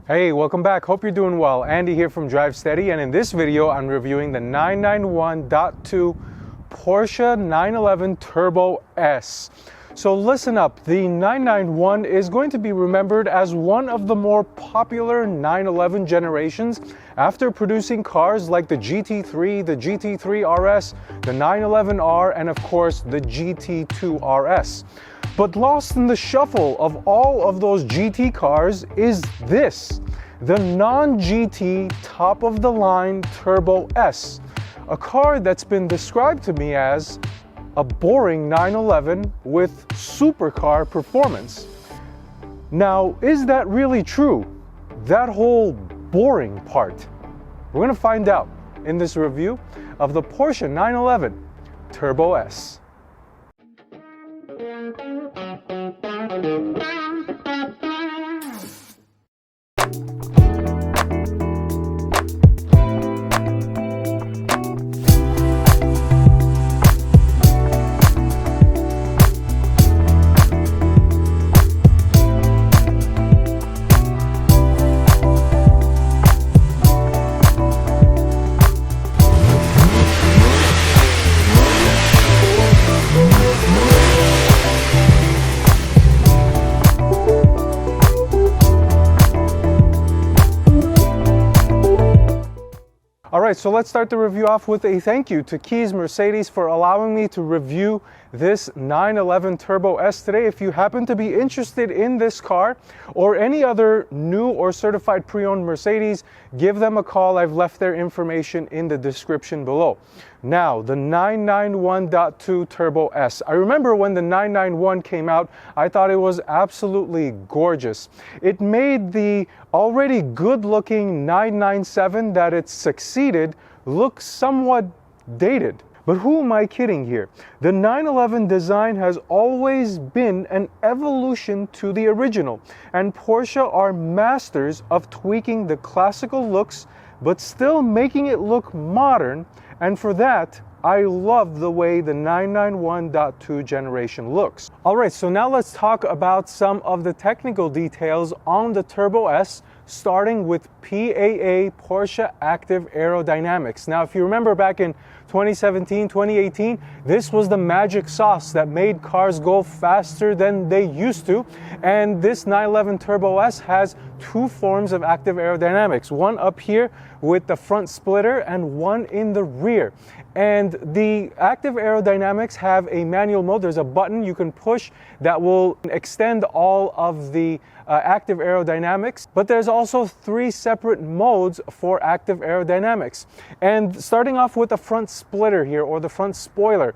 Hey, welcome back. Hope you're doing well. Andy here from Drive Steady, and in this video I'm reviewing the 991.2 Porsche 911 Turbo S. So listen up, the 991 is going to be remembered as one of the more popular 911 generations after producing cars like the GT3, the GT3 RS, the 911R, and of course the GT2 RS. But lost in the shuffle of all of those GT cars is this, the non-GT top-of-the-line Turbo S, a car that's been described to me as a boring 911 with supercar performance. Now, is that really true? That whole boring part? We're gonna find out in this review of the Porsche 911 Turbo S. Alright, so let's start the review off with a thank you to Keys Mercedes for allowing me to review this 911 Turbo S today. If you happen to be interested in this car or any other new or certified pre-owned Mercedes, give them a call. I've left their information in the description below. Now, the 991.2 Turbo S. I remember when the 991 came out, I thought it was absolutely gorgeous. It made the already good-looking 997 that it succeeded look somewhat dated. But who am I kidding here? The 911 design has always been an evolution to the original, and Porsche are masters of tweaking the classical looks but still making it look modern, and for that, I love the way the 991.2 generation looks. Alright, so now let's talk about some of the technical details on the Turbo S, starting with PAA Porsche Active Aerodynamics. Now, if you remember back in 2017, 2018, this was the magic sauce that made cars go faster than they used to. And this 911 Turbo S has two forms of active aerodynamics, one up here with the front splitter and one in the rear. And the active aerodynamics have a manual mode. There's a button you can push that will extend all of the active aerodynamics, but there's also three separate modes for active aerodynamics. And starting off with the front splitter here, or the front spoiler,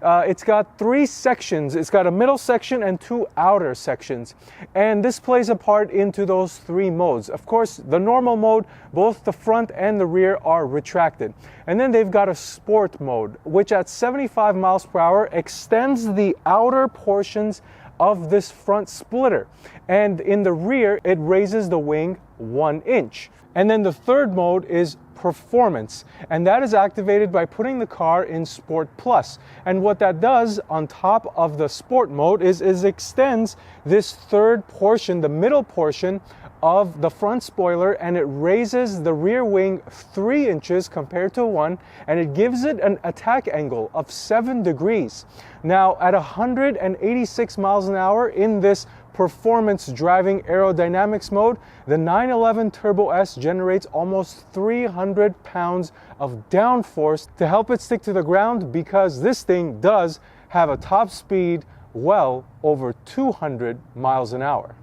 it's got three sections. It's got a middle section and two outer sections, and this plays a part into those three modes. Of course, the normal mode, both the front and the rear are retracted, and then they've got a sport mode, which at 75 miles per hour extends the outer portions of this front splitter, and in the rear it raises the wing 1 inch. And then the third mode is performance, and that is activated by putting the car in Sport Plus. And what that does on top of the sport mode is extends this third portion, the middle portion of the front spoiler, and it raises the rear wing 3 inches compared to 1, and it gives it an attack angle of 7 degrees. Now, at 186 miles an hour in this performance driving aerodynamics mode, the 911 Turbo S generates almost 300 pounds of downforce to help it stick to the ground, because this thing does have a top speed well over 200 miles an hour.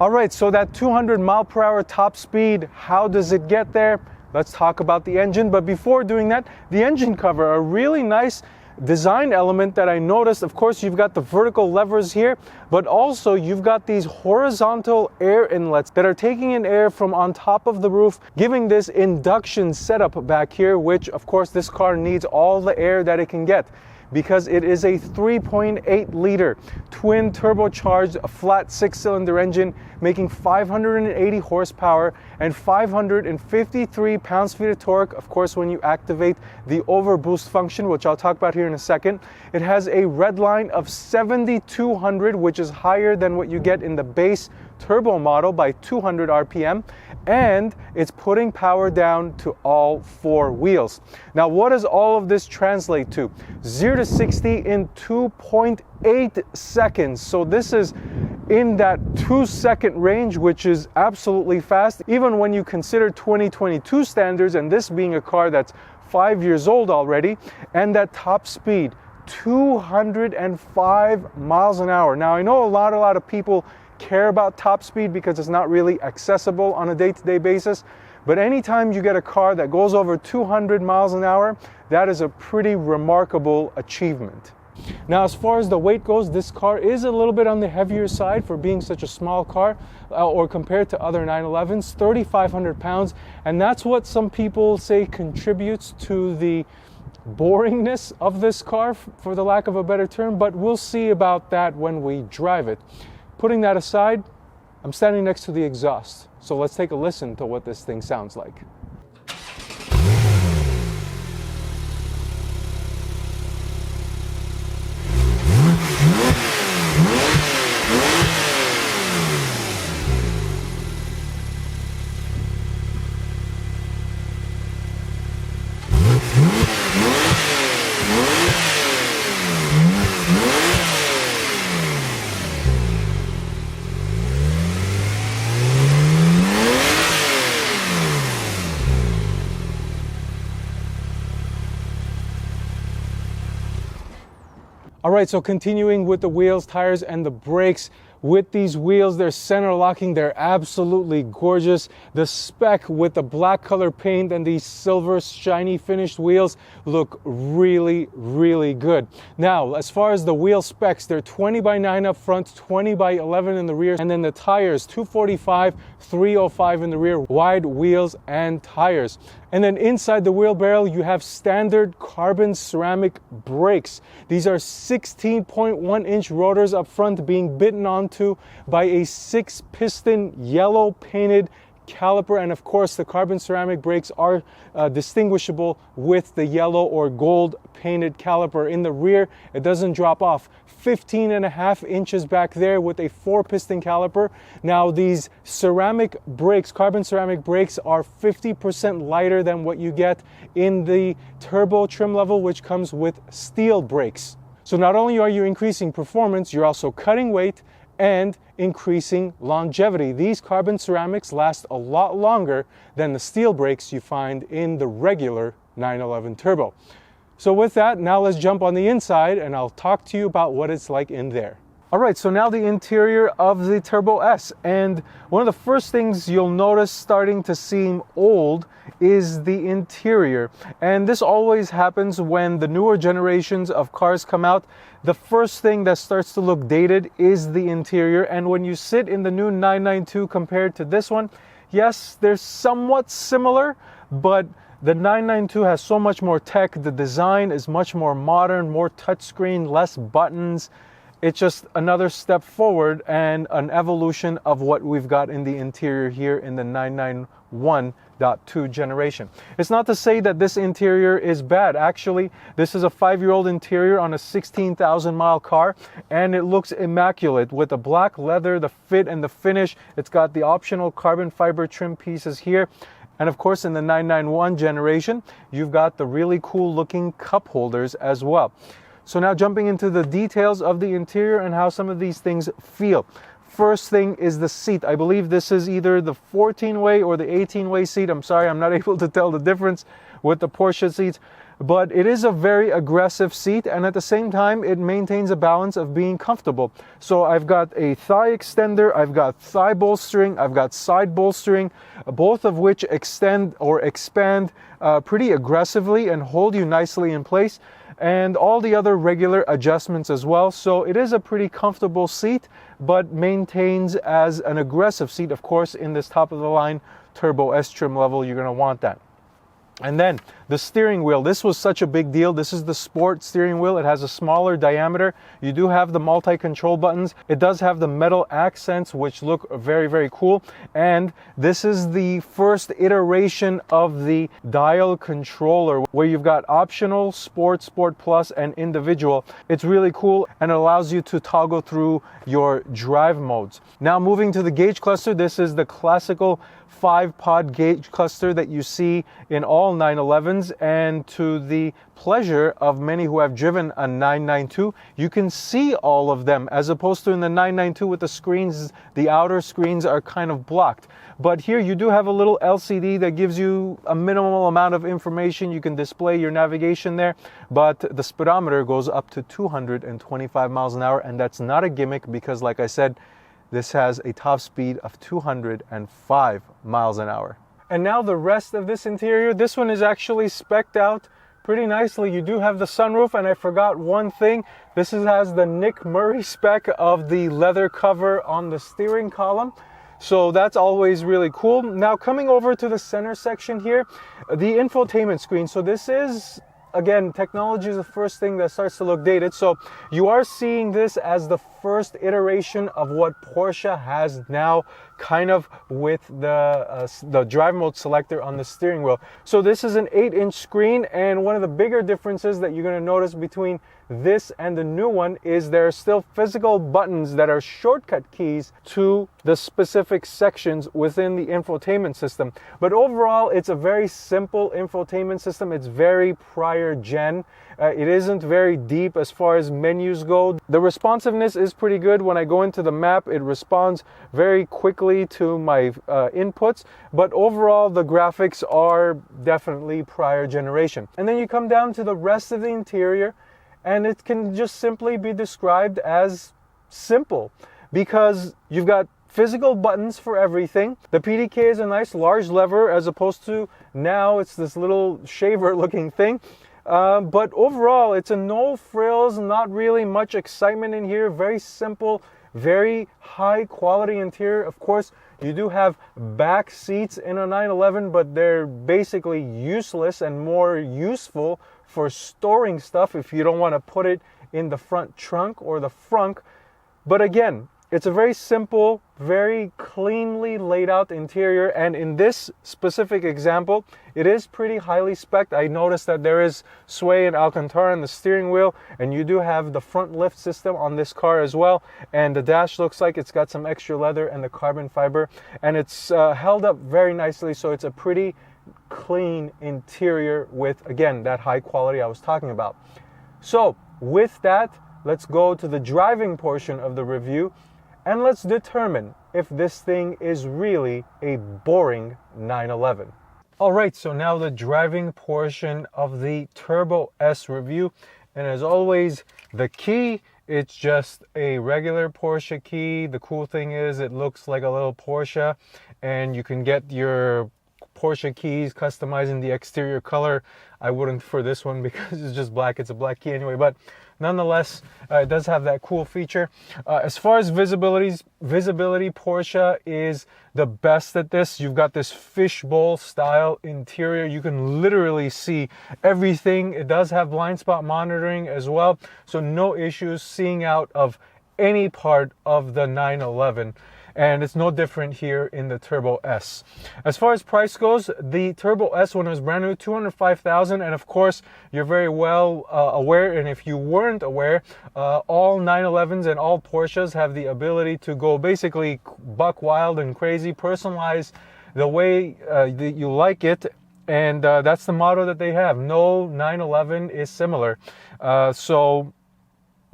Alright, so that 200 mile per hour top speed, how does it get there? Let's talk about the engine, but before doing that, the engine cover, a really nice design element that I noticed. Of course, you've got the vertical levers here, but also you've got these horizontal air inlets that are taking in air from on top of the roof, giving this induction setup back here, which of course this car needs all the air that it can get, because it is a 3.8 liter twin turbocharged flat 6-cylinder engine making 580 horsepower and 553 pounds-feet of torque, of course, when you activate the overboost function, which I'll talk about here in a second. It has a red line of 7,200, which is higher than what you get in the base turbo model by 200 RPM. and it's putting power down to all 4 wheels. Now, what does all of this translate to? 0 to 60 in 2.8 seconds. So this is in that 2-second range, which is absolutely fast, even when you consider 2022 standards, and this being a car that's 5 years old already, and that top speed, 205 miles an hour. Now, I know a lot of people care about top speed because it's not really accessible on a day-to-day basis, but anytime you get a car that goes over 200 miles an hour, that is a pretty remarkable achievement. Now, as far as the weight goes, this car is a little bit on the heavier side for being such a small car, or compared to other 911s, 3,500 pounds, and that's what some people say contributes to the boringness of this car, for the lack of a better term, but we'll see about that when we drive it. Putting that aside, I'm standing next to the exhaust, so let's take a listen to what this thing sounds like. All right, so continuing with the wheels, tires, and the brakes. With these wheels, they're center locking. They're absolutely gorgeous. The spec with the black color paint and these silver shiny finished wheels look really, really good. Now, as far as the wheel specs, they're 20 by 9 up front, 20 by 11 in the rear, and then the tires, 245, 305 in the rear, wide wheels and tires. And then inside the wheelbarrow, you have standard carbon ceramic brakes. These are 16.1-inch rotors up front being bitten onto by a 6-piston yellow painted caliper, and of course the carbon ceramic brakes are distinguishable with the yellow or gold painted caliper. In the rear, it doesn't drop off. 15.5 inches back there with a 4-piston caliper. Now, these ceramic brakes, carbon ceramic brakes, are 50% lighter than what you get in the turbo trim level, which comes with steel brakes. So not only are you increasing performance, you're also cutting weight and increasing longevity. These carbon ceramics last a lot longer than the steel brakes you find in the regular 911 Turbo. So with that, now let's jump on the inside and I'll talk to you about what it's like in there. All right, so now the interior of the Turbo S, and one of the first things you'll notice starting to seem old is the interior. And this always happens when the newer generations of cars come out. The first thing that starts to look dated is the interior, and when you sit in the new 992 compared to this one, yes, they're somewhat similar, but the 992 has so much more tech. The design is much more modern, more touchscreen, less buttons. It's just another step forward and an evolution of what we've got in the interior here in the 991.2 generation. It's not to say that this interior is bad. Actually, this is a 5-year-old interior on a 16,000-mile car, and it looks immaculate with the black leather, the fit and the finish. It's got the optional carbon fiber trim pieces here. And of course, in the 991 generation, you've got the really cool looking cup holders as well. So now jumping into the details of the interior and how some of these things feel. First thing is the seat. I believe this is either the 14-way or the 18-way seat. I'm sorry, I'm not able to tell the difference with the Porsche seats. But it is a very aggressive seat, and at the same time, it maintains a balance of being comfortable. So I've got a thigh extender, I've got thigh bolstering, I've got side bolstering, both of which extend or expand pretty aggressively and hold you nicely in place, and all the other regular adjustments as well. So it is a pretty comfortable seat, but maintains as an aggressive seat. Of course, in this top of the line Turbo S trim level, you're going to want that. And then the steering wheel, this was such a big deal. This is the sport steering wheel. It has a smaller diameter. You do have the multi-control buttons. It does have the metal accents, which look very, very cool. And this is the first iteration of the dial controller, where you've got optional, sport, sport plus, and individual. It's really cool, and it allows you to toggle through your drive modes. Now moving to the gauge cluster, this is the classical 5-pod gauge cluster that you see in all 911s, and to the pleasure of many who have driven a 992, you can see all of them, as opposed to in the 992 with the screens, the outer screens are kind of blocked. But here you do have a little LCD that gives you a minimal amount of information. You can display your navigation there, but the speedometer goes up to 225 miles an hour, and that's not a gimmick, because like I said, this has a top speed of 205 miles an hour. And now the rest of this interior, this one is actually spec'd out pretty nicely. You do have the sunroof, and I forgot one thing. This has the Nick Murray spec of the leather cover on the steering column. So that's always really cool. Now coming over to the center section here, the infotainment screen. So this is, again, technology is the first thing that starts to look dated. So you are seeing this as the first iteration of what Porsche has now, kind of with the drive mode selector on the steering wheel. So this is an 8-inch screen, and one of the bigger differences that you're going to notice between this and the new one is there are still physical buttons that are shortcut keys to the specific sections within the infotainment system. But overall, it's a very simple infotainment system. It's very prior gen. It isn't very deep as far as menus go. The responsiveness is pretty good. When I go into the map, it responds very quickly to my inputs. But overall, the graphics are definitely prior generation. And then you come down to the rest of the interior, and it can just simply be described as simple, because you've got physical buttons for everything. The PDK is a nice large lever, as opposed to now it's this little shaver looking thing. But overall, it's a no frills, not really much excitement in here. Very simple, very high quality interior. Of course, you do have back seats in a 911, but they're basically useless and more useful for storing stuff if you don't want to put it in the front trunk or the frunk. But again, it's a very simple, very cleanly laid out interior, and in this specific example, it is pretty highly spec'd. I noticed that there is sway and Alcantara in the steering wheel, and you do have the front lift system on this car as well, and the dash looks like it's got some extra leather and the carbon fiber, and it's held up very nicely, so it's a pretty clean interior with, again, that high quality I was talking about. So with that, let's go to the driving portion of the review, and let's determine if this thing is really a boring 911. Alright, so now the driving portion of the Turbo S review, and as always, the key, it's just a regular Porsche key. The cool thing is it looks like a little Porsche, and you can get your Porsche keys customizing the exterior color. I wouldn't for this one because it's just black. It's a black key anyway, but nonetheless, it does have that cool feature. As far as visibility, Porsche is the best at this. You've got this fishbowl style interior. You can literally see everything. It does have blind spot monitoring as well, so no issues seeing out of any part of the 911. And it's no different here in the Turbo S. As far as price goes, the Turbo S, when it was brand new, $205,000, and of course, you're very well aware, and if you weren't aware, all 911s and all Porsches have the ability to go basically buck wild and crazy, personalize the way that you like it, and that's the motto that they have. No 911 is similar.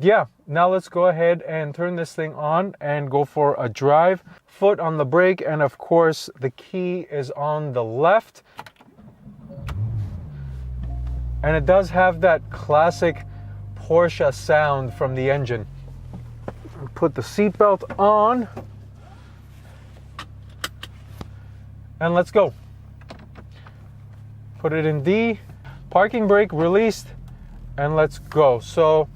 Yeah, now let's go ahead and turn this thing on and go for a drive. Foot on the brake, and of course the key is on the left. And it does have that classic Porsche sound from the engine. Put the seatbelt on. And let's go. Put it in D. Parking brake released, and let's go. So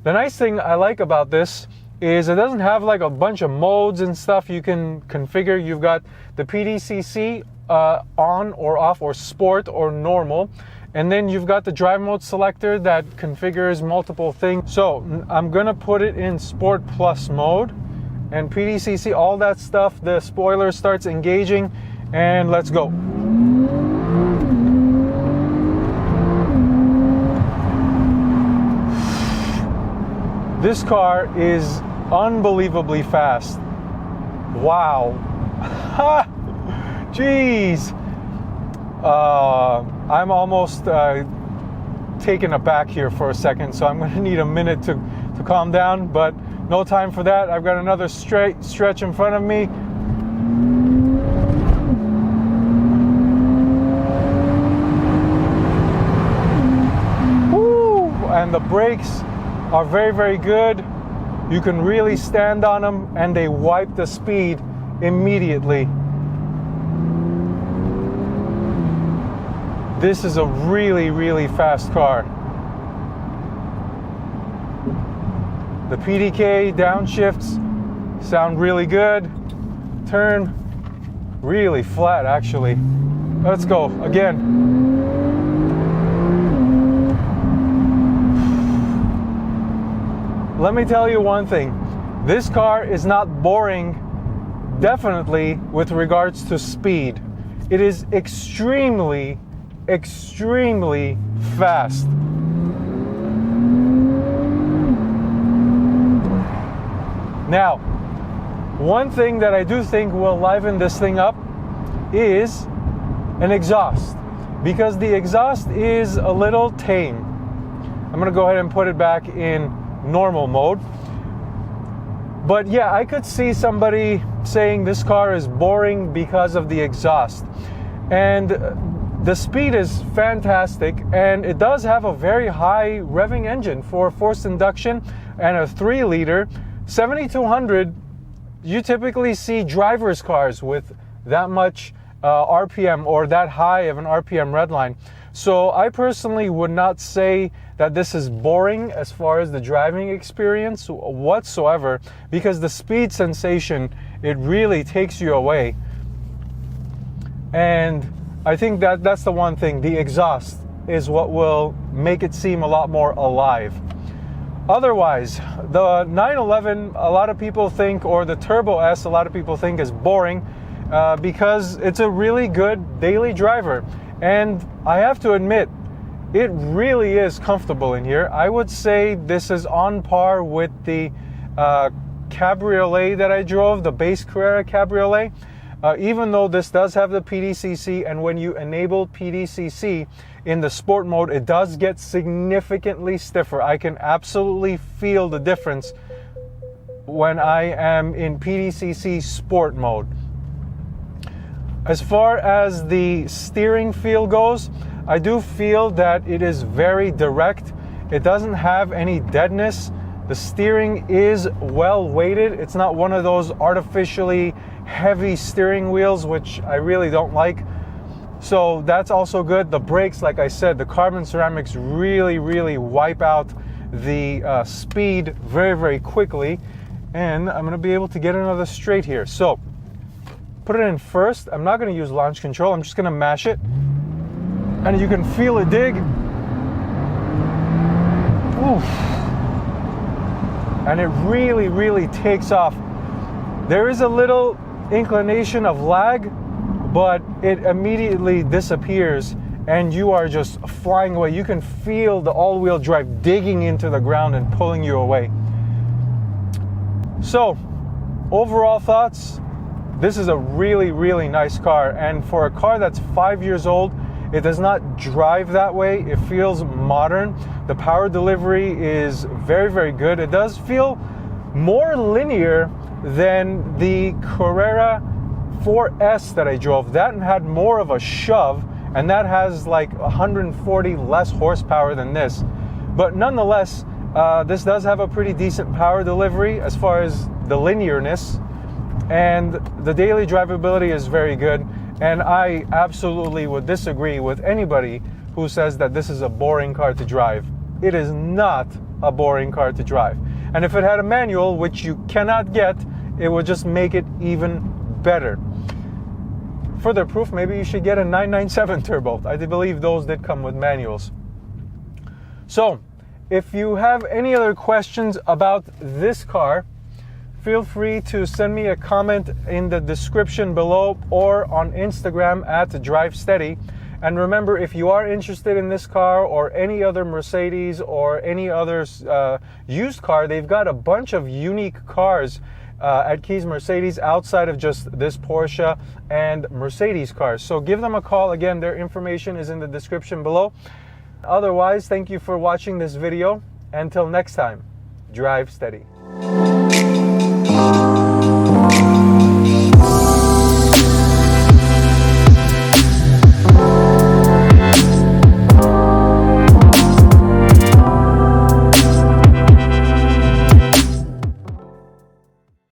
the nice thing I like about this is it doesn't have like a bunch of modes and stuff you can configure. You've got the PDCC on or off, or sport or normal. And then you've got the drive mode selector that configures multiple things. So I'm gonna put it in Sport Plus mode, and PDCC, all that stuff, the spoiler starts engaging, and let's go. This car is unbelievably fast. Wow. Jeez. I'm almost taken aback here for a second, so I'm going to need a minute to calm down, but no time for that. I've got another stretch in front of me. Woo! And the brakes are very, very good. You can really stand on them, and they wipe the speed immediately. This is a really, really fast car. The PDK downshifts sound really good. Turn really flat, actually. Let's go again. Let me tell you one thing. This car is not boring, definitely, with regards to speed. It is extremely fast. Now, one thing that I do think will liven this thing up is an exhaust, because the exhaust is a little tame. I'm gonna go ahead and put it back in normal mode. But yeah, I could see somebody saying this car is boring because of the exhaust. And the speed is fantastic, and it does have a very high revving engine for forced induction and a 3-liter. 7200, you typically see driver's cars with that much RPM, or that high of an RPM redline. So I personally would not say that this is boring as far as the driving experience whatsoever, because the speed sensation, it really takes you away. And I think that that's the one thing. The exhaust is what will make it seem a lot more alive. Otherwise, the 911, a lot of people think, or the Turbo S, a lot of people think is boring because it's a really good daily driver. And I have to admit, it really is comfortable in here. I would say this is on par with the Cabriolet that I drove, the base Carrera Cabriolet. Even though this does have the PDCC, and when you enable PDCC in the sport mode, it does get significantly stiffer. I can absolutely feel the difference when I am in PDCC sport mode. As far as the steering feel goes, I do feel that it is very direct. It doesn't have any deadness. The steering is well weighted. It's not one of those artificially heavy steering wheels, which I really don't like. So that's also good. The brakes, like I said, the carbon ceramics really wipe out the speed very, very quickly. And I'm gonna be able to get another straight here. So put it in first. I'm not gonna use launch control. I'm just gonna mash it. And you can feel it dig. Oof. And it really takes off. There is a little inclination of lag, but it immediately disappears and you are just flying away. You can feel the all-wheel drive digging into the ground and pulling you away. So, overall thoughts, this is a really nice car, and for a car that's 5 years old, it does not drive that way. It feels modern. The power delivery is very good. It does feel more linear than the Carrera 4S that I drove. That had more of a shove, and that has like 140 less horsepower than this. But nonetheless, this does have a pretty decent power delivery as far as the linearness, and the daily drivability is very good. And I absolutely would disagree with anybody who says that this is a boring car to drive. It is not a boring car to drive. And if it had a manual, which you cannot get, it would just make it even better. further proof, maybe you should get a 997 turbo. I believe those did come with manuals. So, if you have any other questions about this car, feel free to send me a comment in the description below or on Instagram at DriveSteady. And remember, if you are interested in this car or any other Mercedes or any other used car, they've got a bunch of unique cars at Keys Mercedes outside of just this Porsche and Mercedes cars. So give them a call. Again, their information is in the description below. Otherwise, thank you for watching this video. Until next time, drive steady.